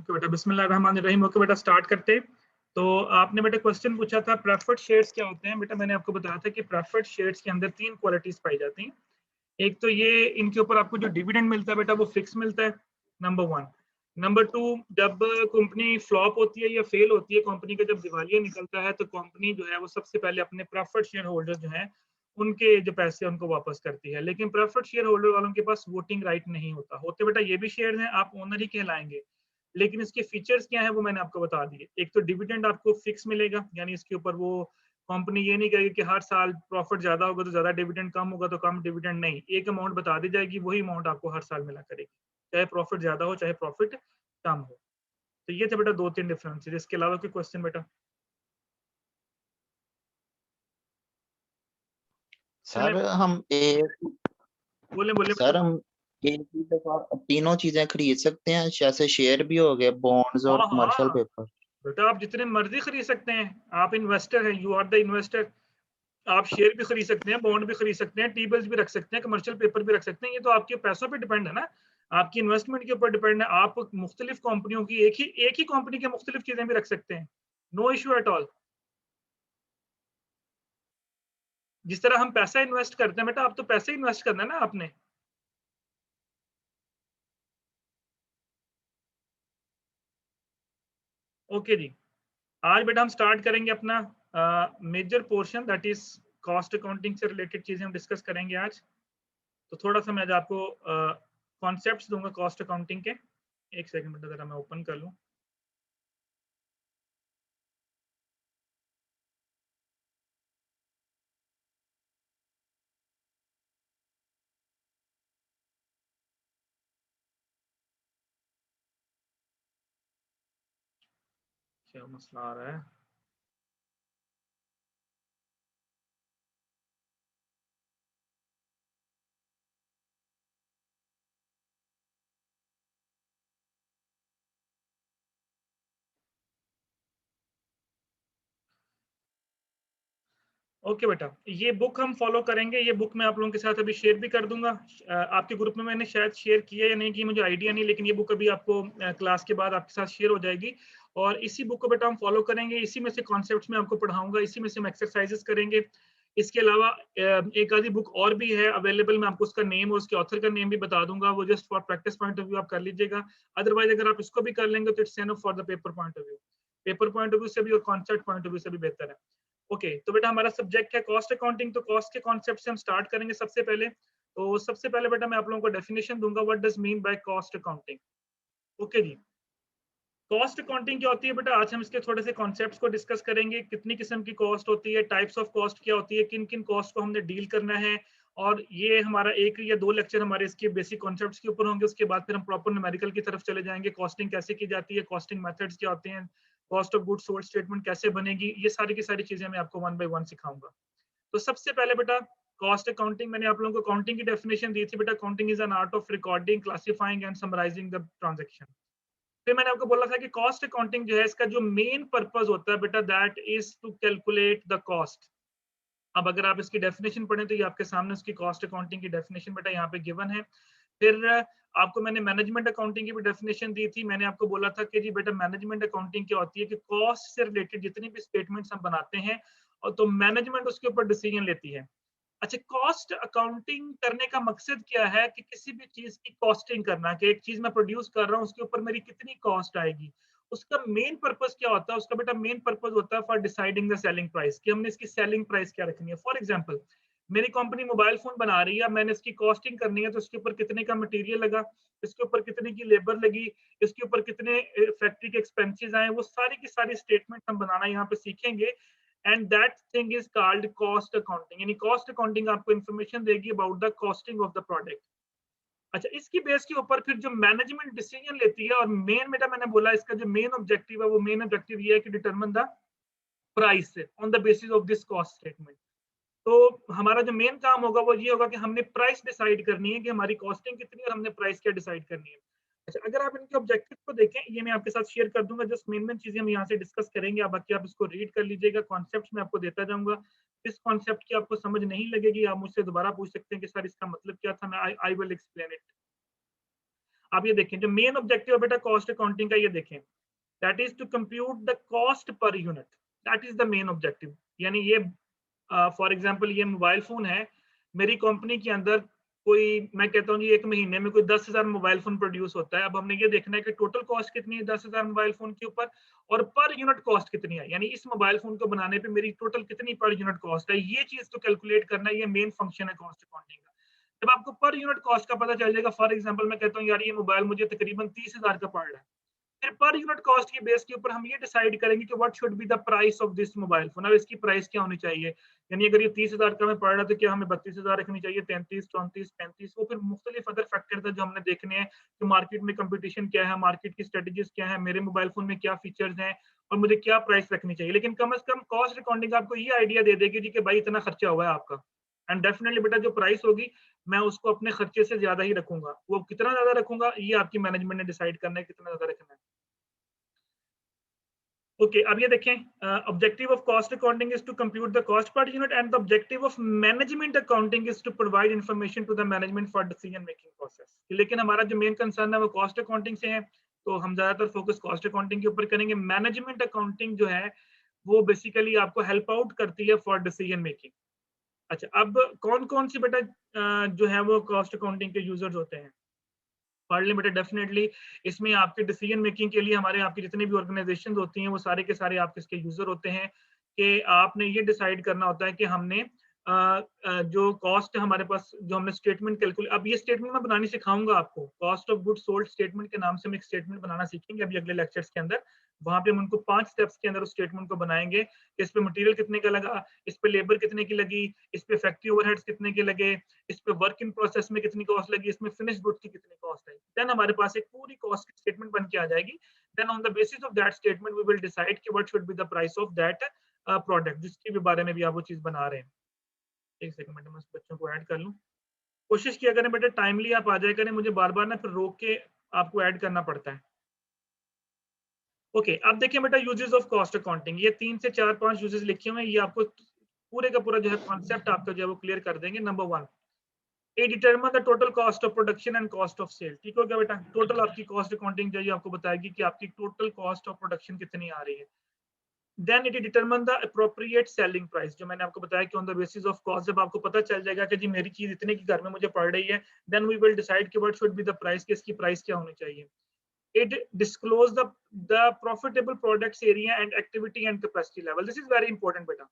Okay बेटा, बिस्मिल्लाहिर्रहमानिर्रहीम। Okay बेटा, स्टार्ट करते। तो आपने बेटा क्वेश्चन पूछा था प्रेफर्ड शेयर्स क्या होते हैं। बेटा मैंने आपको बताया था कि प्रेफर्ड शेयर्स के अंदर तीन क्वालिटीज पाई जाती हैं। एक तो ये, इनके ऊपर आपको जो डिविडेंड मिलता है बेटा वो फिक्स मिलता है, नंबर वन। नंबर टू, जब कंपनी फ्लॉप होती है या फेल होती है, कंपनी का जब दिवालिया निकलता है, तो कंपनी जो है वो सबसे पहले अपने प्रेफर्ड शेयर होल्डर जो है उनके जो पैसे उनको वापस करती है। लेकिन प्रेफर्ड शेयर होल्डर वालों के पास वोटिंग राइट नहीं होता। होते बेटा ये भी शेयर हैं, आप ओनर ही कहलाएंगे, लेकिन इसके फीचर्स क्या है वो मैंने आपको बता दिए। एक तो डिविडेंड आपको फिक्स मिलेगा, यानी इसके ऊपर वो कंपनी ये नहीं कहेगी कि हर साल प्रॉफिट ज्यादा होगा तो ज्यादा डिविडेंड, कम होगा तो कम डिविडेंड, नहीं, एक अमाउंट बता दी जाएगी, वही अमाउंट आपको हर साल मिला करेगी, चाहे प्रॉफिट ज्यादा हो चाहे प्रॉफिट कम हो। तो ये थे बेटा दो तीन डिफरेंस। इसके अलावा कोई क्वेश्चन बेटा? सर हम एक बोले बोले सर बेटा। हम एक ही दफा तीनों चीजें खरीद सकते हैं, जैसे शेयर भी हो गए, बॉन्ड्स और हाँ कमर्शियल हाँ पेपर। बेटा, आप जितने मर्जी खरीद सकते हैं। आप इन्वेस्टर हैं, यू आर द इन्वेस्टर। आप शेयर भी खरीद सकते हैं, बॉन्ड भी खरीद सकते हैं, टी बिल्स भी रख सकते हैं, कमर्शियल पेपर भी रख सकते हैं। ये तो आपके पैसों पे डिपेंड है ना, आपकी इन्वेस्टमेंट के ऊपर डिपेंड है। आप मुख्तलिफ कंपनियों की एक ही कंपनी के मुख्तलिफ चीजें भी रख सकते हैं, नो इशू एट ऑल। जिस तरह हम पैसा इन्वेस्ट करते हैं बेटा, आप तो पैसे इन्वेस्ट करना है ना आपने। ओके जी, आज बेटा हम स्टार्ट करेंगे अपना major portion, that is cost accounting से रिलेटेड चीजें हम डिस्कस करेंगे आज। तो थोड़ा सा मैं आज आपको कॉन्सेप्ट्स दूंगा कॉस्ट अकाउंटिंग के। एक सेकंड बेटा, जरा मैं ओपन कर लूं। क्या मसला आ रहा है? ओके बेटा, ये बुक हम फॉलो करेंगे। ये बुक मैं आप लोगों के साथ अभी शेयर भी कर दूंगा। आपके ग्रुप में मैंने शायद शेयर किया या नहीं किया मुझे आइडिया नहीं, लेकिन ये बुक अभी आपको क्लास के बाद आपके साथ शेयर हो जाएगी। और इसी बुक को बेटा हम फॉलो करेंगे, इसी में से कॉन्सेप्ट्स में आपको पढ़ाऊंगा, इसी में से हम एक्सरसाइजेस करेंगे। इसके अलावा एक आधी बुक और भी है अवेलेबल, मैं आपको उसका नेम और उसके ऑथर का नेम भी बता दूंगा, वो just for practice point of view आप कर लीजिएगा। अदरवाइज अगर आप इसको भी कर लेंगे तो it's enough for the paper point of view. Paper point of view से भी और कॉन्सेप्ट पॉइंट ऑफ व्यू से भी बेहतर है। ओके तो बेटा हमारा सब्जेक्ट है कॉस्ट अकाउंटिंग। तो कॉस्ट के कॉन्सेप्ट से हम स्टार्ट करेंगे सबसे पहले। तो सबसे पहले बेटा मैं आप लोगों को डेफिनेशन दूंगा, what does mean by cost accounting. Okay जी, कॉस्ट अकाउंटिंग क्या होती है बेटा, आज हम इसके थोड़े से कॉन्सेप्ट्स को डिस्कस करेंगे। कितनी किस्म की कॉस्ट होती है, टाइप्स ऑफ कॉस्ट क्या होती है, किन किन कॉस्ट को हमने डील करना है। और ये हमारा एक या दो लेक्चर हमारे इसके बेसिक कॉन्सेप्ट्स के ऊपर होंगे। उसके बाद फिर हम प्रॉपर न्यूमेरिकल की तरफ चले जाएंगे, कॉस्टिंग कैसे की जाती है, कॉस्टिंग मेथड्स क्या होते हैं, cost of goods sold statement कैसे बनेगी, ये सारी की सारी चीजें मैं आपको वन बाय वन सिखाऊंगा। तो सबसे पहले बेटा कॉस्ट अकाउंटिंग, मैंने आप लोगों को अकाउंटिंग की डेफिनेशन दी थी बेटा। Accounting is an art of recording, classifying and summarising the transaction. फिर मैंने आपको बोला था कि कॉस्ट अकाउंटिंग जो है इसका जो मेन पर्पस होता है बेटा, that is to calculate the cost. अब अगर आप इसकी डेफिनेशन पढ़ें तो ये आपके सामने उसकी कॉस्ट अकाउंटिंग की डेफिनेशन बेटा यहाँ पे गिवन है। फिर आपको मैंने मैनेजमेंट अकाउंटिंग की भी डेफिनेशन दी थी। मैंने आपको बोला था कि जी बेटा मैनेजमेंट अकाउंटिंग क्या होती है कि कॉस्ट से रिलेटेड जितनी भी स्टेटमेंट्स हम बनाते हैं और तो मैनेजमेंट उसके ऊपर डिसीजन लेती है। अच्छा, कॉस्ट अकाउंटिंग करने का मकसद क्या है कि किसी भी चीज की कॉस्टिंग करना, कि एक चीज मैं प्रोड्यूस कर रहा हूँ उसके ऊपर मेरी कितनी कॉस्ट आएगी। उसका मेन पर्पस क्या होता है? उसका बेटा मेन पर्पस होता है for deciding the selling price, कि हमने इसकी सेलिंग प्राइस क्या रखनी है। फॉर एग्जांपल, मेरी कंपनी मोबाइल फोन बना रही है, मैंने इसकी कॉस्टिंग करनी है, तो इसके ऊपर कितने का मटेरियल लगा, इसके ऊपर कितने की लेबर लगी, इसके ऊपर कितने फैक्ट्री के एक्सपेंसेस आए, वो सारी की सारी स्टेटमेंट हम बनाना यहाँ पे सीखेंगे। And that thing is called cost accounting. यानी कॉस्ट अकाउंटिंग आपको इंफॉर्मेशन देगी about the costing of the product. अच्छा, इसकी बेस के ऊपर फिर जो मैनेजमेंट डिसीजन लेती है, और मेन बेटा मैंने बोला इसका जो मेन ऑब्जेक्टिव है वो मेन ऑब्जेक्टिव ये है कि determine the price on the basis of this cost statement. तो हमारा जो मेन काम होगा वो ये होगा कि हमने प्राइस डिसाइड करनी है कि हमारी कॉस्टिंग कितनी है और हमने प्राइस क्या डिसाइड करनी है। अच्छा, अगर आप इनके ऑब्जेक्टिव को देखें, ये मैं आपके साथ शेयर कर दूंगा, जस्ट मेन मेन चीजें हम यहाँ से डिस्कस करेंगे। अब बाकी आप इसको रीड कर लीजिएगा, कॉन्सेप्ट मैं आपको देता जाऊंगा। इस कॉन्सेप्ट की आपको समझ नहीं लगेगी, आप मुझसे दोबारा पूछ सकते हैं कि सर इसका मतलब क्या था, मैं आई विल एक्सप्लेन इट। आप ये देखें जो मेन ऑब्जेक्टिव है बेटा कॉस्ट अकाउंटिंग का, ये देखें that is to compute the cost per unit, that is the main objective. यानी ये फॉर एग्जांपल ये मोबाइल फोन है, मेरी कंपनी के अंदर कोई, मैं कहता हूँ जी एक महीने में कोई 10,000 मोबाइल फोन प्रोड्यूस होता है। अब हमने ये देखना है कि टोटल कॉस्ट कितनी है 10,000 मोबाइल फोन के ऊपर, और पर यूनिट कॉस्ट कितनी है, यानी इस मोबाइल फोन को बनाने पे मेरी टोटल कितनी पर यूनिट कॉस्ट है, ये चीज तो कैलकुलेट करना है, ये मेन फंक्शन है कॉस्ट अकाउंटिंग का। जब आपको पर यूनिट कॉस्ट का पता चल जाएगा, फॉर एग्जाम्पल मैं कहता हूँ यार ये मोबाइल मुझे तकरीबन 30,000 का पड़ रहा है, फिर पर यूनिट कॉस्ट के बेस के ऊपर हम ये डिसाइड करेंगे कि what should be the price of this mobile phone. अब इसकी प्राइस क्या होनी चाहिए, यानी अगर ये 30,000 का में पड़ रहा है तो क्या हमें 32,000 रखनी चाहिए, 33, 34, 35, वो फिर मुख्तलिफ अदर फैक्टर है जो हमने देखने हैं कि मार्केट में कंपटीशन क्या है, मार्केट की स्ट्रेटेजीज क्या है, मेरे मोबाइल फोन में क्या फीचर्स हैं और मुझे क्या प्राइस रखनी चाहिए। लेकिन कम से कम कॉस्ट अकाउंटिंग आपको ये आइडिया दे देगी जी कि भाई इतना खर्चा हुआ है आपका, एंड डेफिनेटली बेटा जो प्राइस होगी मैं उसको अपने खर्चे से ज्यादा ही रखूंगा। वो कितना ज्यादा रखूंगा ये आपकी मैनेजमेंट ने डिसाइड करना है कितना ज्यादा रखना है। ओके, अब ये देखें objective of cost accounting is to compute the cost per unit, and the objective of management accounting is to provide information to the management for decision making process. लेकिन हमारा जो मेन कंसर्न है वो cost accounting से है, तो हम ज्यादातर फोकस कॉस्ट अकाउंटिंग के ऊपर करेंगे। मैनेजमेंट अकाउंटिंग जो है वो बेसिकली आपको हेल्प आउट करती है फॉर डिसीजन मेकिंग। अच्छा, अब कौन कौन सी बेटा जो है वो कॉस्ट अकाउंटिंग के यूजर्स होते हैं, पढ़ लें बेटा डेफिनेटली। इसमें आपके डिसीजन मेकिंग के लिए हमारे आपकी जितनी भी ऑर्गेनाइजेशन होती हैं वो सारे के सारे आपके इसके यूजर होते हैं, कि आपने ये डिसाइड करना होता है कि हमने जो कॉस्ट है हमारे पास, जो हमने स्टेटमेंट कैलकुलेट, अब ये स्टेटमेंट मैं बनानी सिखाऊंगा आपको, cost of good sold statement के नाम से हम एक स्टेटमेंट बनाना सीखेंगे अभी अगले लेक्चर्स के अंदर। वहां पे हम उनको 5 स्टेप्स के अंदर उस स्टेटमेंट को बनाएंगे कि इस पे मटेरियल कितने का लगा, इस पे लेबर कितने की लगी, इस पे फैक्ट्री ओवरहेड्स कितने के लगे, इस पे वर्क इन प्रोसेस में कितनी कॉस्ट लगी, इसमें फिनिश गुड्स की कितनी कॉस्ट आई। देन हमारे पास एक पूरी कॉस्ट स्टेटमेंट बन के आ जाएगी। Then on the basis of that statement we will decide कि what should be the price of that product, जिसके भी बारे में भी आप वो चीज बना रहे हैं। एक सेकंड में मैं बच्चों को ऐड कर लूं। कोशिश किया करें बेटा टाइमली आप आ जाया करें, मुझे बार बार ना फिर रोक के आपको ऐड करना पड़ता है। ओके, अब देखिए बेटा यूजेस ऑफ कॉस्ट अकाउंटिंग, ये 3 से 4-5 यूजेस लिखे हुए हैं, ये आपको पूरे का पूरा जो है कॉन्सेप्ट आपका जो है वो क्लियर कर देंगे। Number 1, A determine the total cost of production and cost of sale. ठीक हो गया बेटा, टोटल आपकी कॉस्ट अकाउंटिंग जो है आपको बताएगी कि आपकी टोटल कॉस्ट ऑफ प्रोडक्शन कितनी आ रही है। Then it determine the appropriate selling price, जो मैंने आपको बताया कि on the basis of cost जब आपको पता चल जाएगा कि जी मेरी चीज इतने की घर में मुझे पड़ रही है, देन वी विल डिसाइड कि what should be the price, कि इसकी प्राइस क्या होनी चाहिए। It disclose the profitable products area and activity and capacity level. This is very important बेटा।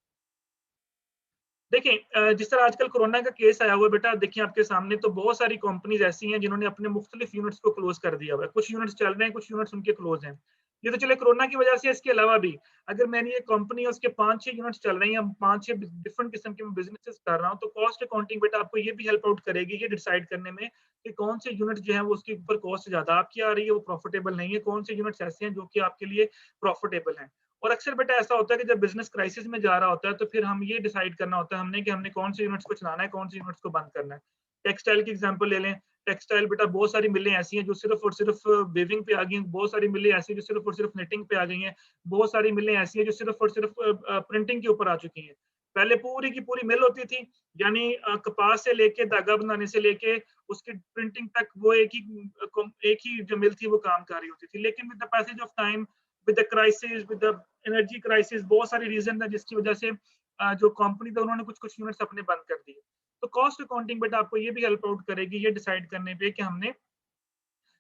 देखिए जिस तरह आजकल कोरोना का केस आया हुआ है बेटा, देखिए आपके सामने तो बहुत सारी कंपनीज ऐसी हैं जिन्होंने अपने मुख्तलिफ यूनिट्स को क्लोज कर दिया हुआ है। कुछ यूनिट्स चल रहे हैं, कुछ यूनिट्स उनके क्लोज हैं। ये तो चले कोरोना की वजह से, इसके अलावा भी अगर मैंने ये कंपनी है उसके 5-6 यूनिट्स चल रही हैं, 5-6 डिफरेंट किस्म के बिजनेसेस कर रहा हूँ, तो कॉस्ट अकाउंटिंग बेटा आपको ये भी हेल्प आउट करेगी ये डिसाइड करने में कि कौन से यूनिट जो है वो उसके ऊपर कॉस्ट ज्यादा आपकी आ रही है, वो प्रॉफिटेबल नहीं है, कौन से यूनिट्स ऐसे हैं जो कि आपके लिए प्रॉफिटेबल हैं। और अक्सर बेटा ऐसा होता है कि जब बिजनेस क्राइसिस में जा रहा होता है तो फिर हम ये डिसाइड करना होता है हमने कि हमने कौन से यूनिट्स को चलाना है, कौन से यूनिट्स को बंद करना है। टेक्सटाइल की एग्जांपल ले लें, टेक्सटाइल बेटा बहुत सारी मिलें ऐसी हैं जो सिर्फ और सिर्फ वेविंग पे आ गई हैं, बहुत सारी मिलें ऐसी जो सिर्फ और सिर्फ निटिंग पे आ गई हैं, बहुत सारी मिलें ऐसी हैं जो सिर्फ और सिर्फ प्रिंटिंग के ऊपर आ चुकी हैं। पहले पूरी की पूरी मिल होती थी, यानी कपास से लेके धागा बनाने से लेके उसकी प्रिंटिंग तक वो एक ही जो मिल थी वो काम कर रही होती थी। लेकिन with the passage of time, with the crisis, with the energy crisis, बहुत सारे रीजन है जिसकी वजह से जो कंपनी था उन्होंने कुछ कुछ यूनिट्स अपने बंद कर दिए। तो कॉस्ट अकाउंटिंग बेटा आपको ये भी हेल्प आउट करेगी ये डिसाइड करने पे कि हमने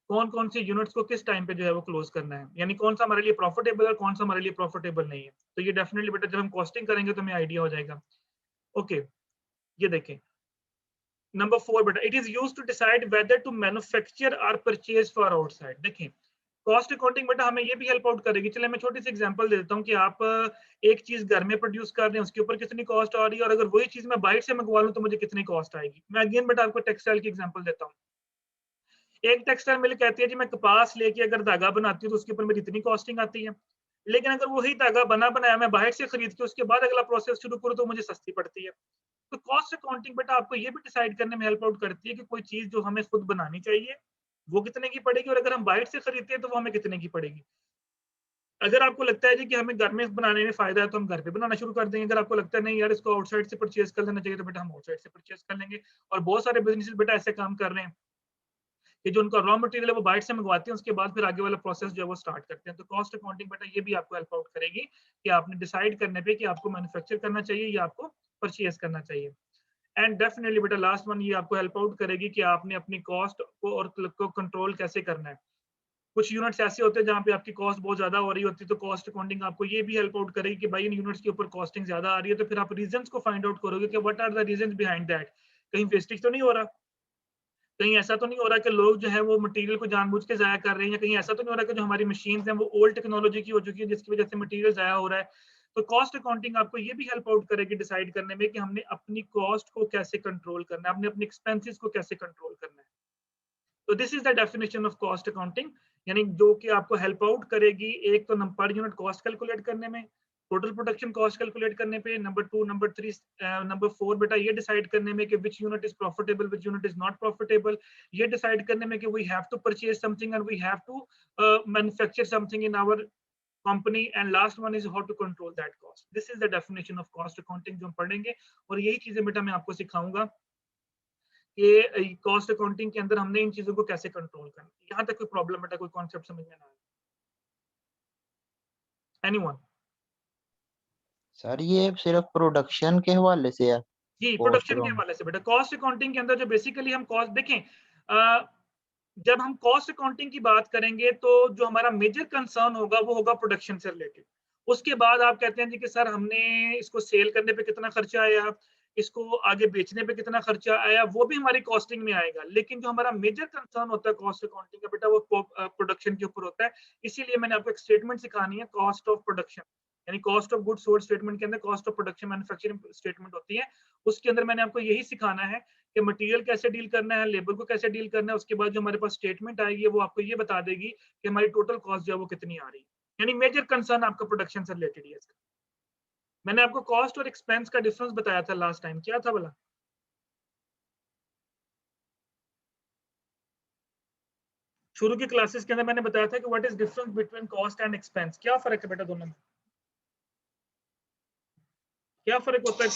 कौन कौन से यूनिट्स को किस टाइम पे जो है वो क्लोज करना है, यानी कौन सा हमारे लिए प्रॉफिटेबल है, कौन सा हमारे लिए प्रॉफिटेबल नहीं है। तो ये डेफिनेटली बेटा जब हम कॉस्टिंग करेंगे तो हमें आइडिया हो जाएगा। ओके, ये देखें नंबर 4 बेटा, it is used to decide whether to manufacture और परचेज फॉर आउटसाइड। देखें कॉस्ट अकाउंटिंग बेटा हमें ये भी हेल्प आउट करेगी। चले मैं छोटी सी एग्जांपल दे देता हूँ कि आप एक चीज घर में प्रोड्यूस कर रहे हैं, उसके ऊपर कितनी कॉस्ट आ रही है, और अगर वही चीज मैं बाहर से मंगवा लूँ तो मुझे कितनी कॉस्ट आएगी। मैं अगेन बेटा आपको टेक्सटाइल की एग्जांपल देता हूँ। एक टेक्सटाइल मिल कहती है जी मैं कपास लेके अगर धागा बनाती हूँ तो उसके ऊपर मेरी इतनी कॉस्टिंग आती है, लेकिन अगर वही धागा बना बनाया मैं बाहर से खरीद के उसके बाद अगला प्रोसेस शुरू करूँ तो मुझे सस्ती पड़ती है। तो कॉस्ट अकाउंटिंग बेटा आपको ये भी डिसाइड करने में हेल्प आउट करती है कि कोई चीज जो हमें खुद बनानी चाहिए वो कितने की पड़ेगी, और अगर हम बाहर से खरीदते हैं तो वो हमें कितने की पड़ेगी। अगर आपको लगता है जी कि हमें घर में बनाने में फायदा है तो हम घर पे बनाना शुरू कर देंगे। अगर आपको लगता है नहीं यार इसको आउटसाइड से परचेज कर लेना चाहिए तो बेटा हम आउटसाइड से परचेज कर लेंगे। और बहुत सारे बिजनेसेस बेटा ऐसे काम कर रहे हैं कि जो उनका रॉ मटेरियल है वो बाहर से मंगवाते हैं, उसके बाद फिर आगे वाला प्रोसेस जो है वो स्टार्ट करते हैं। तो कॉस्ट अकाउंटिंग बेटा ये भी आपको हेल्प आउट करेगी कि आपने डिसाइड करने पे कि आपको मैन्युफैक्चर करना चाहिए या आपको परचेज करना चाहिए। एंड डेफिनेटली बेटा लास्ट वन ये आपको हेल्प आउट करेगी कि आपने अपनी कॉस्ट को और को कंट्रोल कैसे करना है। कुछ यूनिट्स ऐसे होते हैं जहाँ पे आपकी कॉस्ट बहुत ज्यादा हो रही होती है, तो कॉस्ट अकाउंटिंग आपको ये भी हेल्प आउट करेगी कि भाई इन यूनिट्स के ऊपर कॉस्टिंग ज्यादा आ रही है, तो फिर आप रीजंस को फाइंड आउट करोगे कि what are the reasons behind that. कहीं वेस्टेज तो नहीं हो रहा, कहीं ऐसा तो नहीं हो रहा कि लोग जो है वो मटेरियल को जानबूझ के जाया कर रहे हैं, या कहीं ऐसा तो नहीं हो रहा कि जो हमारी मशीन्स हैं वो ओल्ड टेक्नोलॉजी की हो चुकी है जिसकी वजह से मटेरियल जाया हो रहा है। तो कॉस्ट अकाउंटिंग आपको ये भी हेल्प आउट करेगी डिसाइड करने में कि हमने अपनी कॉस्ट को कैसे कंट्रोल करना है, हमने अपने एक्सपेंसेस को कैसे कंट्रोल करना है। तो this is the definition of cost accounting, यानी जो कि आपको हेल्प आउट करेगी एक तो पर यूनिट कॉस्ट कैलकुलेट करने में, टोटल प्रोडक्शन कॉस्ट कैलकुलेट करने पे, नंबर 2, नंबर 3, नंबर 4 बेटा ये डिसाइड करने में कि which unit is profitable, which unit is not profitable, ये डिसाइड करने में कि we have to purchase something and we have to manufacture something in our company, and last one is how to control that cost. This is the definition of cost accounting जो हम पढ़ेंगे, और यही चीजें बेटा मैं आपको सिखाऊंगा कि कॉस्ट अकाउंटिंग के अंदर हमने इन चीजों को कैसे कंट्रोल करना है। यहाँ तक कोई प्रॉब्लम बेटा, कोई कॉन्सेप्ट समझ में ना आए? एनीवन? सर ये सिर्फ प्रोडक्शन के हवाले से है? जी, कॉस्ट प्रोडक्शन के अकाउंट? हवाले से बेटा कॉस्ट अकाउंटिंग के अंदर जो बेसिकली हम कॉस्ट देखें, अ, जब हम कॉस्ट अकाउंटिंग की बात करेंगे तो जो हमारा मेजर कंसर्न होगा वो होगा प्रोडक्शन से रिलेटेड। उसके बाद आप कहते हैं जी कि सर हमने इसको सेल करने पे कितना खर्चा आया, इसको आगे बेचने पे कितना खर्चा आया, वो भी हमारी कॉस्टिंग में आएगा। लेकिन जो हमारा मेजर कंसर्न होता है कॉस्ट अकाउंटिंग का बेटा वो प्रोडक्शन के ऊपर होता है। इसीलिए मैंने आपको एक स्टेटमेंट सिखानी है, कॉस्ट ऑफ प्रोडक्शन, यानी cost of goods sold statement के अंदर cost of production manufacturing statement होती है। उसके अंदर मैंने आपको यही सिखाना है कि मटेरियल कैसे डील करना है, लेबर को कैसे डील करना है। उसके बाद जो हमारे पास स्टेटमेंट आएगी वो आपको ये बता देगी कि हमारी टोटल कॉस्ट जो है वो कितनी आ रही है। यानी मेजर कंसर्न आपका प्रोडक्शन से रिलेटेड है इसका। मैंने आपको कॉस्ट और एक्सपेंस का डिफरेंस बताया था लास्ट टाइम, क्या था बोला? शुरू की क्लासेस के अंदर मैंने बताया था कि what is difference between cost and expense. क्या फर्क है बेटा दोनों में? क्या फर्क होता है?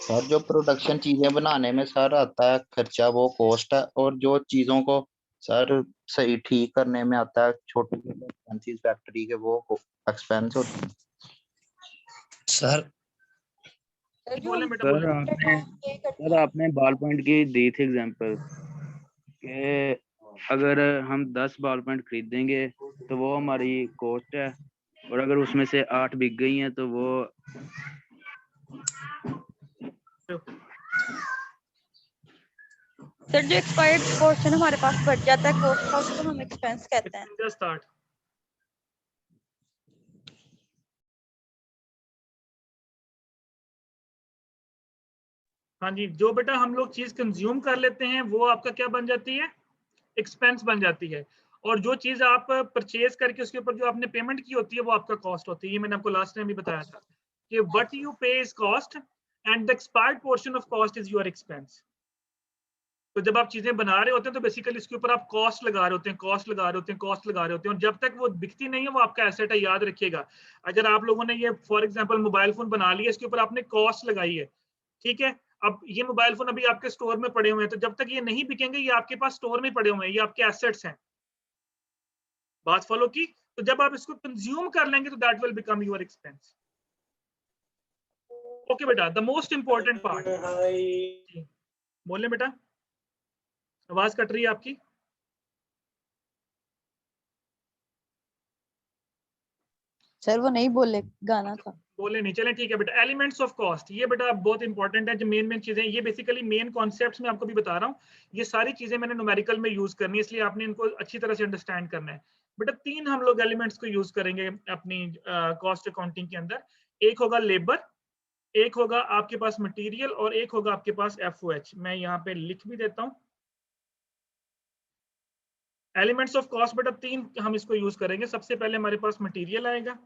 सर जो प्रोडक्शन चीजें बनाने में सर आता है खर्चा वो कॉस्ट है, और जो चीजों को सर सही ठीक करने में आता है छोटे छोटे एक्सपेंसेस फैक्ट्री के, वो एक्सपेंस होते हैं। सर बोले बेटा सर बोले। आपने बॉल पॉइंट की दी थी एग्जांपल कि अगर हम 10 बॉल पॉइंट खरीदेंगे तो वो हमारी कॉस्ट है, और अगर उसमें से 8 बिक गई हैं तो वो सर जो एक्सपायर्ड पोर्शन हमारे पास बच जाता है कॉस्ट का, उसको हम एक्सपेंस कहते हैं। स्टार्ट। हाँ जी, जो बेटा हम लोग चीज कंज्यूम कर लेते हैं वो आपका क्या बन जाती है? एक्सपेंस बन जाती है। और जो चीज आप परचेज करके उसके ऊपर जो आपने पेमेंट की होती है वो आपका कॉस्ट होती है। ये मैंने आपको लास्ट टाइम भी बताया था कि व्हाट यू पे is cost and the expired portion of cost is your expense. तो जब आप चीजें बना रहे होते हैं तो बेसिकली इसके ऊपर आप कॉस्ट लगा रहे होते हैं, कॉस्ट लगा रहे होते हैं, कॉस्ट लगा रहे होते हैं, और जब तक वो बिकती नहीं है वो आपका एसेट है, याद रखिएगा। अगर आप लोगों ने ये फॉर एग्जांपल मोबाइल फोन बना लिया, इसके ऊपर आपने कॉस्ट लगाई है, ठीक है। अब ये मोबाइल फोन अभी आपके स्टोर में पड़े हुए हैं, तो जब तक ये नहीं बिकेंगे ये आपके पास स्टोर में पड़े हुए हैं, ये आपके एसेट्स हैं। बात फॉलो की? तो जब आप इसको कंज्यूम कर लेंगे तो that will become your expense. Okay बेटा, द मोस्ट इंपॉर्टेंट पार्ट। बोले बेटा, आवाज कट रही है आपकी। सर वो नहीं बोले, गाना था। बोले नहीं, चलें ठीक है बेटा। एलिमेंट्स ऑफ कॉस्ट, ये बेटा बहुत इंपॉर्टेंट है। जो मेन चीजें, ये बेसिकली मेन कॉन्सेप्ट्स मैं आपको भी बता रहा हूँ। ये सारी चीजें मैंने न्यूमेरिकल में यूज करनी है, इसलिए आपने इनको अच्छी तरह से अंडरस्टैंड करना है। बेटा 3 हम लोग एलिमेंट्स को यूज करेंगे अपनी कॉस्ट अकाउंटिंग के अंदर। एक होगा लेबर, एक होगा आपके पास मटीरियल, और एक होगा आपके पास FOH। मैं यहाँ पे लिख भी देता हूँ। एलिमेंट्स ऑफ कॉस्ट बेटा 3 हम इसको यूज करेंगे। सबसे पहले हमारे पास मटीरियल आएगा,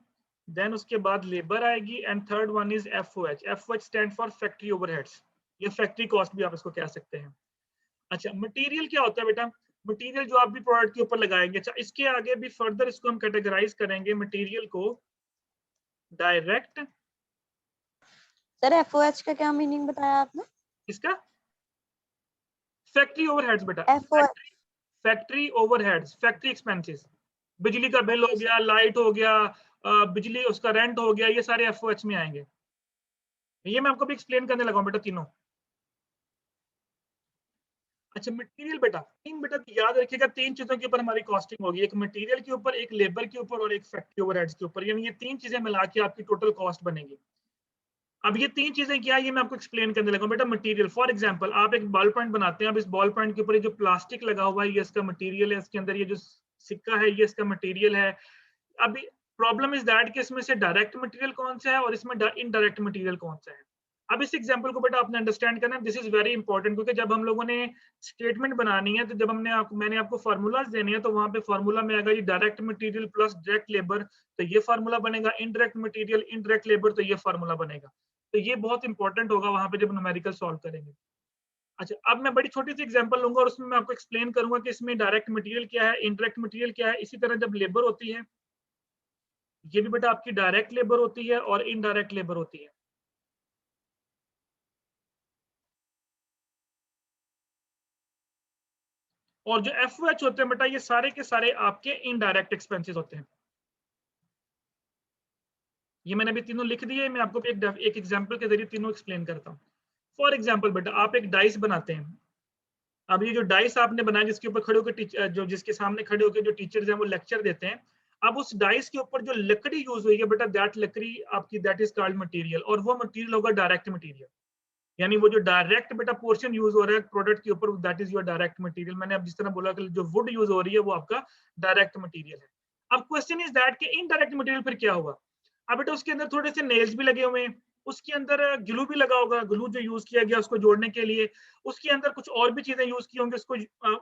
देन उसके बाद लेबर आएगी, and third one is FOH। FOH stand for factory overheads, या फैक्ट्री कॉस्ट भी आप इसको कह सकते हैं। अच्छा, मटेरियल क्या होता है बेटा? मटेरियल जो आप भी प्रोडक्ट के ऊपर लगाएंगे। अच्छा, इसके आगे भी फर्दर इसको हम कैटेगराइज करेंगे मटेरियल को, डायरेक्ट। सर FOH का क्या मीनिंग बताया आपने? इसका फैक्ट्री ओवरहेड्स बेटा, FO factory overheads, factory expenses, बिजली का बिल हो Okay, गया, लाइट हो गया, बिजली उसका रेंट हो गया, ये सारे एफओएच में आएंगे। ये मैं आपको भी एक्सप्लेन करने लगा हूं बेटा तीनों। अच्छा मटेरियल बेटा, तीन बेटा याद रखिएगा, तीन चीजों के ऊपर हमारी कॉस्टिंग होगी, एक मटेरियल के ऊपर, एक लेबर के ऊपर और एक फैक्ट्री ओवरहेड्स के ऊपर, यानी ये तीन चीजें मिला के आपकी टोटल कॉस्ट बनेगी। अब ये तीन चीजें क्या है ये मैं आपको एक्सप्लेन करने लगा हूं बेटा। मटेरियल फॉर एग्जांपल आप एक बॉल पॉइंट बनाते हैं, अब इस बॉल पॉइंट के ऊपर ये जो प्लास्टिक लगा हुआ है ये इसका मटेरियल है, इसके अंदर ये जो सिक्का है ये इसका मटेरियल है। अभी प्रॉब्लम इज दैट कि इसमें से डायरेक्ट मटेरियल कौन सा है और इसमें इनडायरेक्ट मटेरियल कौन सा है। अब इस एग्जांपल को बेटा आपने अंडरस्टैंड करना है, दिस इज वेरी इंपॉर्टेंट, क्योंकि जब हम लोगों ने स्टेटमेंट बनानी है तो जब मैंने आपको फार्मूलाज देने हैं तो वहां पे फार्मूला में आएगा ये direct material plus direct labour, तो ये फार्मूला बनेगा, इनडायरेक्ट मटेरियल इनडायरेक्ट लेबर, तो ये फार्मूला बनेगा। तो ये बहुत इंपॉर्टेंट होगा वहां पे जब न्यूमेरिकल सॉल्व करेंगे। अच्छा अब मैं बड़ी छोटी सी एग्जांपल लूंगा और उसमें मैं आपको एक्सप्लेन करूंगा कि इसमें डायरेक्ट मटेरियल क्या है, इनडायरेक्ट मटेरियल क्या है। इसी तरह जब लेबर होती है ये भी बेटा आपकी डायरेक्ट लेबर होती है और इनडायरेक्ट लेबर होती है। और जो एफओएच होते हैं बेटा ये सारे के सारे आपके इनडायरेक्ट एक्सपेंसेस होते हैं। ये मैंने अभी तीनों लिख दिए, मैं आपको एक एग्जांपल के जरिए तीनों एक्सप्लेन करता हूँ। फॉर एग्जांपल बेटा आप एक डाइस बनाते हैं, अब ये जो डाइस आपने बनाया जिसके ऊपर खड़े होकर जो जिसके सामने खड़े होकर जो टीचर्स हैं वो लेक्चर देते हैं, अब उस डाइस के ऊपर जो लकड़ी यूज हुई है बेटा दैट लकड़ी आपकी दैट इज कॉल्ड मटेरियल, और वो मटेरियल होगा डायरेक्ट मटेरियल, यानी वो जो डायरेक्ट बेटा पोर्शन यूज हो रहा है प्रोडक्ट के ऊपर that is your direct material. मैंने अब जिस तरह बोला कि जो वुड यूज हो रही है वो आपका डायरेक्ट मटेरियल है। अब क्वेश्चन इज दैट कि इनडायरेक्ट मटेरियल फिर क्या होगा। अब बेटा उसके अंदर थोड़े से नेल्स भी लगे हुए हैं, उसके अंदर ग्लू भी लगा होगा, ग्लू जो यूज किया गया उसको जोड़ने के लिए, उसके अंदर कुछ और भी चीजें यूज की होंगी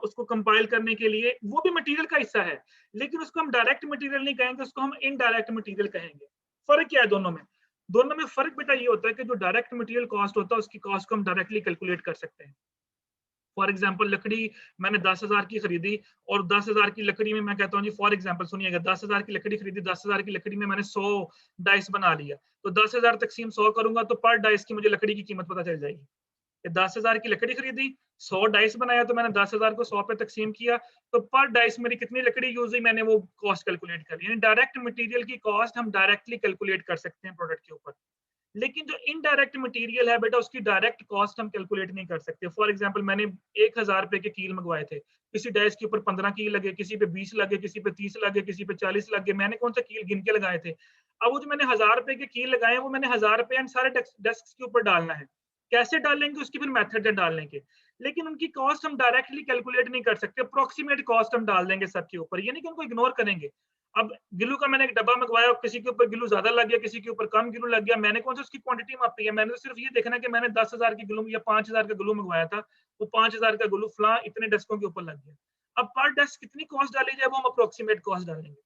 उसको कंपाइल करने के लिए, वो भी मटेरियल का हिस्सा है, लेकिन उसको हम डायरेक्ट मटेरियल नहीं कहेंगे, उसको हम इनडायरेक्ट मटेरियल कहेंगे। फर्क क्या है दोनों में? दोनों में फर्क बेटा ये होता है कि जो डायरेक्ट मटेरियल कॉस्ट होता है उसकी कॉस्ट को हम डायरेक्टली कैलकुलेट कर सकते हैं। फॉर एग्जाम्पल लकड़ी मैंने 10,000 की खरीदी और 10,000 की लकड़ी में मैं कहता हूँ जी फॉर एग्जाम्पल सुनिएगा, 10,000 की लकड़ी खरीदी, 10,000 की लकड़ी में मैंने 100 डाइस बना लिया, तो 10,000 तकसीम 100 करूंगा तो पर डाइस की मुझे लकड़ी की कीमत पता चल जाएगी। 10,000 की लकड़ी खरीदी, 100 डाइस बनाया, तो मैंने 10,000 को 100 पे तकसीम किया, तो पर डाइस मेरी कितनी लकड़ी यूज हुई मैंने वो कॉस्ट कैलकुलेट कर ली। यानी डायरेक्ट मटेरियल की कॉस्ट हम डायरेक्टली कैलकुलेट कर सकते हैं प्रोडक्ट के ऊपर, लेकिन जो इनडायरेक्ट मटेरियल है बेटा उसकी डायरेक्ट कॉस्ट हम कैलकुलेट नहीं कर सकते। फॉर एग्जांपल मैंने 1,000 रुपए के कील मंगवाए थे, किसी डाइस के ऊपर 15 कील लगे, किसी पे 20 लगे, किसी पे 30 लगे, किसी पे 40 लगे, मैंने कौन सा कील गिन के लगाए थे। अब वो जो मैंने 1,000 रुपए के कील लगाए वो मैंने 1,000 रुपए एंड सारे डेस्क के ऊपर डालना है, कैसे डालेंगे उसकी फिर मेथड है डालने के, लेकिन उनकी कॉस्ट हम डायरेक्टली कैलकुलेट नहीं कर सकते, अप्रोक्सीमेट कॉस्ट हम डाल देंगे सबके ऊपर, ये नहीं कि उनको इग्नोर करेंगे। अब गिलू का मैंने एक डब्बा मंगवाया, किसी के ऊपर गिलू ज्यादा लग गया, किसी के ऊपर कम गिलू लग गया, मैंने कौन सा उसकी क्वांटिटी मापी है, मैंने तो सिर्फ ये देखना कि मैंने 10,000 की गिलू या 5,000 का गिलू मंगवाया था, वो 5,000 का गिलू फला इतने डेस्कों के ऊपर लग गया। अब पर डेस्क कितनी कॉस्ट डाली जाए वो हम अप्रोक्सीमेट कॉस्ट डालेंगे।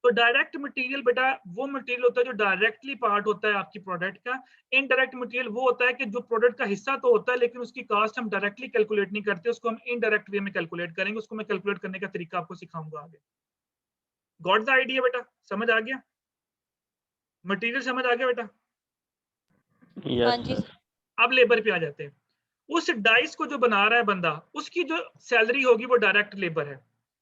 तो डायरेक्ट मटेरियल बेटा वो मटेरियल होता है जो डायरेक्टली पार्ट होता है आपकी प्रोडक्ट का। इनडायरेक्ट मटेरियल वो होता है कि जो प्रोडक्ट का हिस्सा तो होता है लेकिन उसकी कॉस्ट हम डायरेक्टली कैलकुलेट नहीं करते, उसको हम इनडायरेक्ट वे में कैलकुलेट करेंगे, उसको मैं कैलकुलेट करने का तरीका आपको सिखाऊंगा आगे। गॉट द आइडिया बेटा, समझ आ गया? मटेरियल समझ आ गया बेटा? हाँ जी अब लेबर पे आ जाते हैं। उस डाइस को जो बना रहा है बंदा, उसकी जो सैलरी होगी वो डायरेक्ट लेबर है।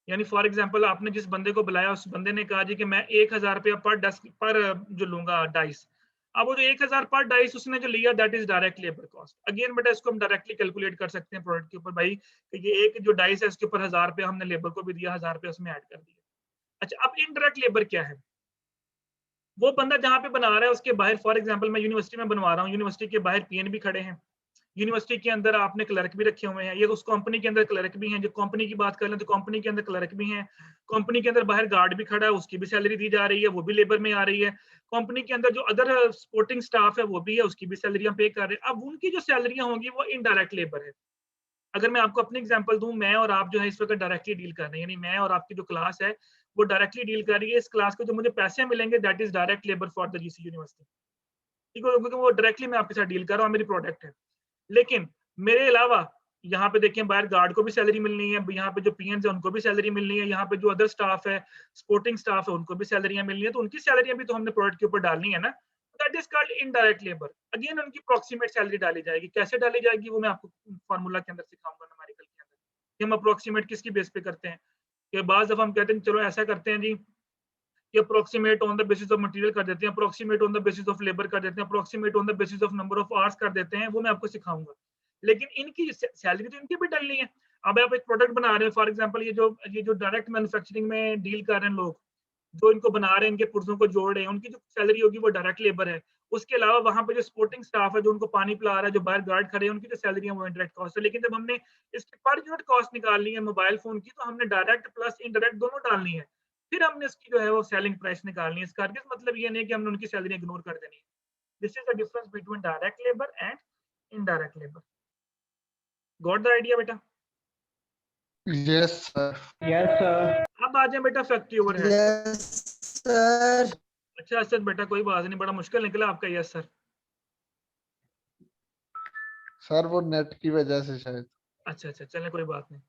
यानी फॉर एग्जांपल आपने जिस बंदे को बुलाया उस बंदे ने कहा जी कि मैं 1,000 रुपया पर जो लूंगा डाइस, अब वो जो 1,000 पर डाइस उसने जो लिया that is direct labour cost. Again बेटा इसको हम डायरेक्टली कैलकुलेट कर सकते हैं प्रोडक्ट के ऊपर, भाई कि ये एक जो डाइस है उसके ऊपर 1,000 रुपया हमने लेबर को भी दिया, 1,000 रुपया उसमें ऐड कर दिया। अच्छा अब इनडायरेक्ट लेबर क्या है? वो बंदा जहां पे बना रहा है उसके बाहर, फॉर एग्जांपल मैं यूनिवर्सिटी में बनवा रहा हूँ, यूनिवर्सिटी के बाहर पीएन भी खड़े हैं, यूनिवर्सिटी के अंदर आपने क्लर्क भी रखे हुए हैं, ये उस कंपनी के अंदर क्लर्क भी हैं, जो कंपनी की बात कर लें तो कंपनी के अंदर क्लर्क भी हैं, कंपनी के अंदर बाहर गार्ड भी खड़ा है उसकी भी सैलरी दी जा रही है, वो भी लेबर में आ रही है, कंपनी के अंदर जो अदर सपोर्टिंग स्टाफ है वो भी है उसकी भी सैलरियां पे कर रहे हैं। अब उनकी जो सैलरियां होंगी वो इनडायरेक्ट लेबर है। अगर मैं आपको अपनी एग्जांपल दूं, मैं और आप जो है इस वक्त डायरेक्टली डील कर रहे हैं, यानी मैं और आपकी जो क्लास है वो डायरेक्टली डील कर रही है, इस क्लास को जो मुझे पैसे मिलेंगे that is direct labour for the GC university, ठीक है, क्योंकि वो डायरेक्टली मैं आपके साथ डील कर रहा हूँ, मेरी प्रोडक्ट है। लेकिन मेरे अलावा यहाँ पे देखें बाहर गार्ड को भी सैलरी मिलनी है, यहाँ पे जो पीएन है उनको भी सैलरी मिलनी है, यहाँ पे जो अदर स्टाफ है सपोर्टिंग स्टाफ है उनको भी सैलरियां मिलनी है, तो उनकी सैलरियां भी तो हमने प्रोडक्ट के ऊपर डालनी है ना। That is called indirect labour. Again उनकी अप्रोक्सीमेट सैलरी डाली जाएगी। कैसे डाली जाएगी वो मैं आपको फार्मूला के अंदर सिखाऊंगा न्यूमेरिकल के अंदर कि हम अप्रोक्सीमेट किसकी बेस पे करते हैं। कि बाद जब हम कहते हैं चलो ऐसा करते हैं जी कि approximate on the basis of material कर देते हैं, approximate on the basis of labour कर देते हैं, approximate on the basis of number of hours कर देते हैं, वो मैं आपको सिखाऊंगा। लेकिन इनकी सैलरी तो इनकी भी डालनी है। अब आप एक प्रोडक्ट बना रहे हो, फॉर एग्जांपल ये जो डायरेक्ट मैन्युफैक्चरिंग में डील कर रहे हैं लोग, जो इनको बना रहे हैं, इनके पुर्जों को जोड़ रहे हैं, उनकी जो सैलरी होगी वो डायरेक्ट लेबर है। उसके अलावा वहां पे जो सपोर्टिंग स्टाफ है, जो उनको पानी पिला रहा है, जो बाहर गार्ड खड़े हैं, उनकी जो सैलरी है वो इंडायरेक्ट कॉस्ट है। लेकिन जब हमने इसकी पर यूनिट कॉस्ट निकालनी है मोबाइल फोन की, तो हमने डायरेक्ट प्लस इनडायरेक्ट दोनों डालनी है। फिर हमने इसकी जो है वो सेलिंग प्राइस निकालनी है। इसका मतलब ये नहीं कि हमने उनकी सैलरी इग्नोर कर देनी है। This is the difference between direct labour and indirect labour. Got the idea बेटा? Yes, sir. Yes, sir. अब आ जाए बेटा फैक्ट्री ओवरहेड। Yes, sir. अच्छा असद बेटा कोई बात नहीं, बड़ा मुश्किल निकला आपका यस सर। सर वो नेट की वजह से शायद। अच्छा चलें कोई बात नहीं।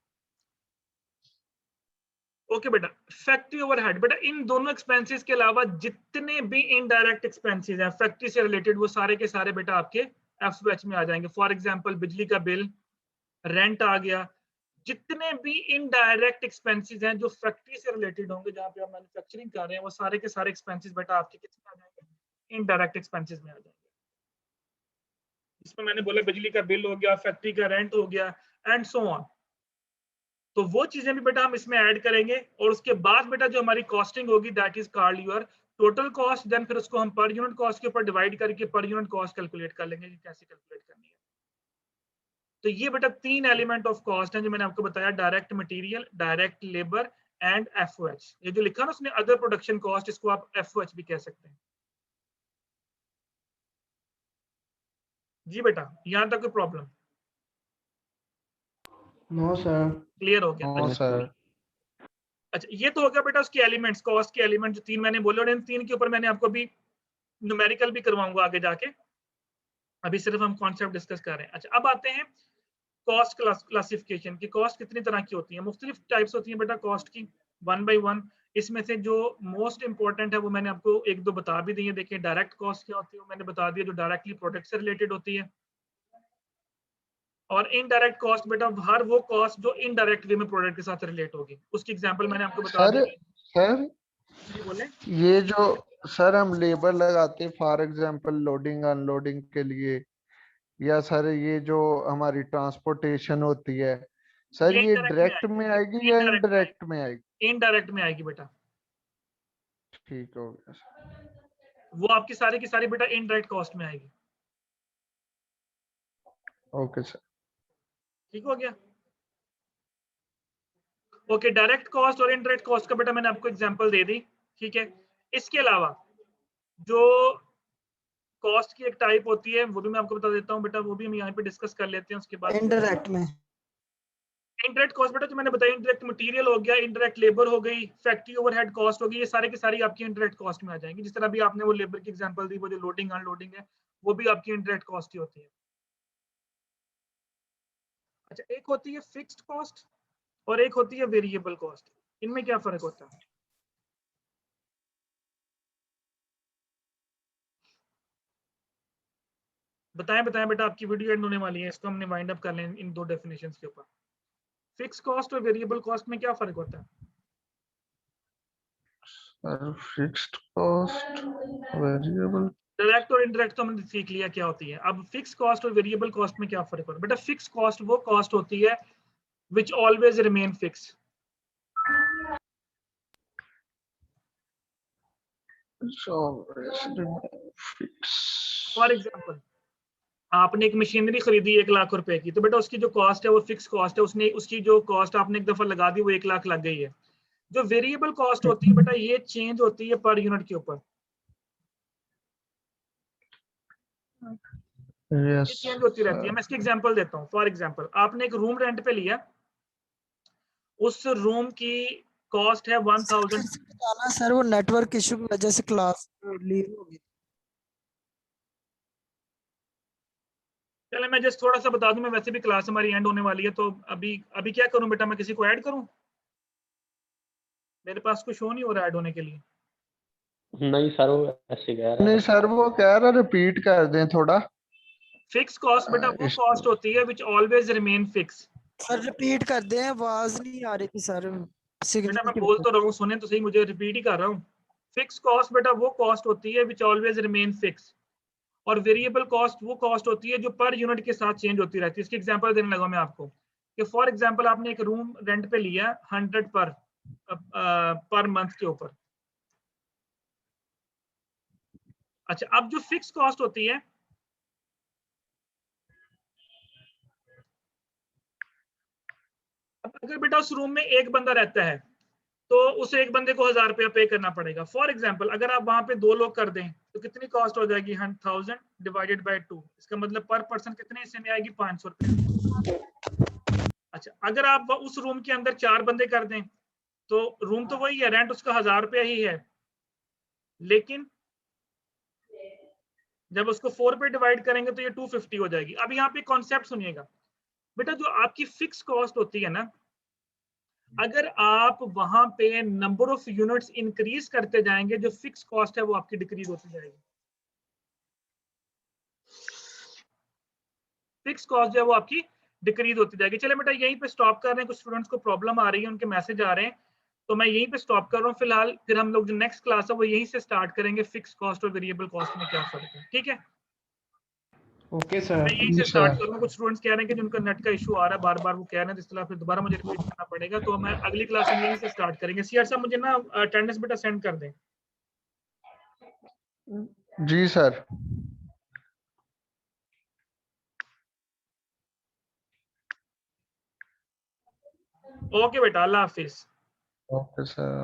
ओके बेटा, फैक्ट्री ओवरहेड बेटा इन दोनों एक्सपेंसेस के अलावा जितने भी इनडायरेक्ट एक्सपेंसेस हैं फैक्ट्री से रिलेटेड, वो सारे के सारे बेटा आपके एफएच में आ जाएंगे। फॉर एग्जांपल बिजली का बिल, रेंट आ गया। जितने भी इनडायरेक्ट एक्सपेंसेस हैं जो फैक्ट्री से रिलेटेड होंगे, जहां पे आप मैन्युफैक्चरिंग कर रहे हैं, वो सारे के सारे एक्सपेंसेस बेटा आपके किसमें आ जाएंगे? इनडायरेक्ट एक्सपेंसेस में आ जाएंगे। इसमें मैंने बोला बिजली का बिल हो गया, फैक्ट्री का रेंट हो गया एंड सो ऑन। तो वो चीजें भी बेटा हम इसमें ऐड करेंगे और उसके बाद बेटा जो हमारी कॉस्टिंग होगी that is called your total cost. Then फिर उसको हम पर यूनिट कॉस्ट के ऊपर डिवाइड करके पर यूनिट कॉस्ट कैलकुलेट कर लेंगे कि कैसे कैलकुलेट करनी है। तो ये बेटा 3 एलिमेंट ऑफ कॉस्ट हैं जो मैंने आपको बताया, direct material, direct labour and FOH. ये जो लिखा ना उसने अदर प्रोडक्शन कॉस्ट, इसको आप एफओएच भी कह सकते हैं। जी बेटा यहां तक कोई प्रॉब्लम? No, sir. क्लियर हो गया? हाँ सर। अच्छा ये तो हो गया बेटा उसके एलिमेंट्स, कॉस्ट के एलिमेंट जो 3 मैंने बोले, और इन 3 के ऊपर मैंने आपको भी न्यूमेरिकल भी करवाऊंगा आगे जाके। अभी सिर्फ हम कॉन्सेप्ट डिस्कस कर रहे हैं। अच्छा अब आते हैं कॉस्ट क्लासिफिकेशन की। कॉस्ट कितनी तरह की होती है? मुख्तलिफ टाइप्स होती है बेटा कॉस्ट की, 1 बाय 1। इसमें से जो मोस्ट इंपॉर्टेंट है वो मैंने आपको 1-2 बता भी दी है। देखिए डायरेक्ट कॉस्ट क्या होती है वो मैंने बता दिया, जो डायरेक्टली प्रोडक्ट से रिलेटेड होती है। और इनडायरेक्ट कॉस्ट बेटा हर वो कॉस्ट जो इनडायरेक्ट वे में प्रोडक्ट के साथ रिलेट होगी। उसकी एग्जांपल मैंने आपको बता दी। सर जी बोले। ये जो सर हम लेबर लगाते हैं फॉर एग्जांपल लोडिंग अनलोडिंग के लिए, या सर ये जो हमारी ट्रांसपोर्टेशन होती है सर, ये डायरेक्ट में आएगी या इनडायरेक्ट में आएगी? इनडायरेक्ट में आएगी बेटा। ठीक हो गया सर। वो आपकी सारी की सारी बेटा इनडायरेक्ट कॉस्ट में आएगी। Okay sir. ठीक हो गया? ओके डायरेक्ट कॉस्ट और इनडायरेक्ट कॉस्ट का बेटा मैंने आपको एग्जांपल दे दी। ठीक है, इसके अलावा जो कॉस्ट की एक टाइप होती है वो भी मैं आपको बता देता हूँ बेटा, वो भी हम यहाँ पे डिस्कस कर लेते हैं। उसके बाद Indirect में इनडायरेक्ट कॉस्ट बेटा जो मैंने बताया, इनडायरेक्ट मटेरियल हो गया, इनडायरेक्ट लेबर हो गई, फैक्ट्री ओवरहेड कॉस्ट हो गई, ये सारे की सारी आपकी इनडायरेक्ट कॉस्ट में आ जाएंगी। जिस तरह भी आपने वो लेबर की एग्जांपल दी, वो जो लोडिंग अनलोडिंग है वो भी आपकी इनडायरेक्ट कॉस्ट ही होती है। अच्छा एक होती है फिक्स्ड कॉस्ट और एक होती है वेरिएबल कॉस्ट। इनमें क्या फर्क होता है? बताएं बेटा, आपकी वीडियो एंड होने वाली है, इसको हमने वाइंड अप कर लें इन 2 डेफिनेशंस के ऊपर। फिक्स कॉस्ट और वेरिएबल कॉस्ट में क्या फर्क होता है? Sir fixed cost, variable. Direct और इनडायरेक्ट तो हमने सीख लिया क्या होती है। अब फिक्स कॉस्ट और वेरिएबल कॉस्ट में क्या फर्क होता है? बेटा फिक्स कॉस्ट वो कॉस्ट होती है which always remain fixed। For example आपने एक मशीनरी खरीदी 1 लाख रुपए की, तो बेटा उसकी जो कॉस्ट है वो फिक्स कॉस्ट है। उसकी जो कॉस्ट आपने एक दफा लगा दी वो 1 लाख लग गई है। जो वेरिएबल कॉस्ट होती है बेटा ये चेंज होती है पर यूनिट के ऊपर। ये चेंज होती रहती है। मैं इसकी एग्जांपल देता हूँ। फॉर एग्जांपल आपने एक रूम रेंट पे लिया, उस रूम की कॉस्ट है 1000। सर वो नेटवर्क इशू की वजह से क्लास लीव हो गई। चले मैं जस्ट थोड़ा सा बता दूं, मैं वैसे भी क्लास हमारी एंड होने वाली है, तो अभी क्या करूं बेटा, मैं किसी को ऐड करूं? मेरे पास कुछ शो नहीं हो रहा ऐड होने के लिए। नहीं सर वो ऐसे कह रहा नहीं है। सर वो कह रहा रिपीट कर दें थोड़ा। फिक्स कॉस्ट बेटा वो कॉस्ट होती है which always remain fix. Sir repeat कर दें, आवाज नहीं आ रही थी सर। बेटा मैं बोल तो रहा हूँ, सुने तो सही, मुझे रिपीट ही कर रहा हूँ। फिक्स कॉस्ट बेटा वो कॉस्ट होती है विच ऑलवेज रिमेन फिक्स, और वेरिएबल कॉस्ट वो कॉस्ट होती है जो पर यूनिट के साथ चेंज होती रहती है। इसकी एग्जांपल देने लगा मैं आपको कि फॉर एग्जांपल आपने एक रूम रेंट पे लिया 100 पर मंथ के ऊपर। अच्छा, अब जो फिक्स कॉस्ट होती है, अब अगर बेटा उस रूम में एक बंदा रहता है तो उस एक बंदे को 1000 रुपया पे करना पड़ेगा। फॉर एग्जांपल अगर आप वहां पे 2 लोग कर दें तो कितनी कॉस्ट हो जाएगी? 1000 डिवाइडेड बाय 2। इसका मतलब पर पर्सन कितने हिस्से में आएगी? 500 रुपये। अच्छा, अगर आप उस रूम के अंदर 4 बंदे कर दें तो रूम तो वही है, रेंट उसका 1000 रुपया ही है, लेकिन जब उसको 4 पे डिवाइड करेंगे तो ये 250 हो जाएगी। अब यहाँ पे कॉन्सेप्ट सुनिएगा बेटा, जो आपकी फिक्स कॉस्ट होती है ना, अगर आप वहां पे नंबर ऑफ यूनिट्स इंक्रीज करते जाएंगे, जो फिक्स कॉस्ट है वो आपकी डिक्रीज होती जाएगी। फिक्स कॉस्ट जो है वो आपकी डिक्रीज होती जाएगी। चले बेटा यहीं पे स्टॉप कर रहे हैं, कुछ स्टूडेंट्स को प्रॉब्लम आ रही है, उनके मैसेज आ रहे हैं, तो मैं यहीं पे स्टॉप कर रहा हूँ फिलहाल। फिर हम लोग जो नेक्स्ट क्लास है वो यहीं से स्टार्ट करेंगे, फिक्स कॉस्ट और वेरिएबल कॉस्ट में क्या फर्क है। ठीक है, ओके मैं सर। यहीं से स्टार्ट करूंगा। कुछ स्टूडेंट्स कह रहे हैं कि जिनका नेट का इशू आ रहा है, बार बार वो कह रहे हैं, तो इस तरह फिर दोबारा मुझे रिपीट करना पड़ेगा, तो मैं अगली क्लास में यहीं से स्टार्ट करेंगे। सीआर साहब मुझे ना अटेंडेंस बेटा सेंड कर दें। जी सर। ओके बेटा, अल्लाह हाफिज। Okay sir.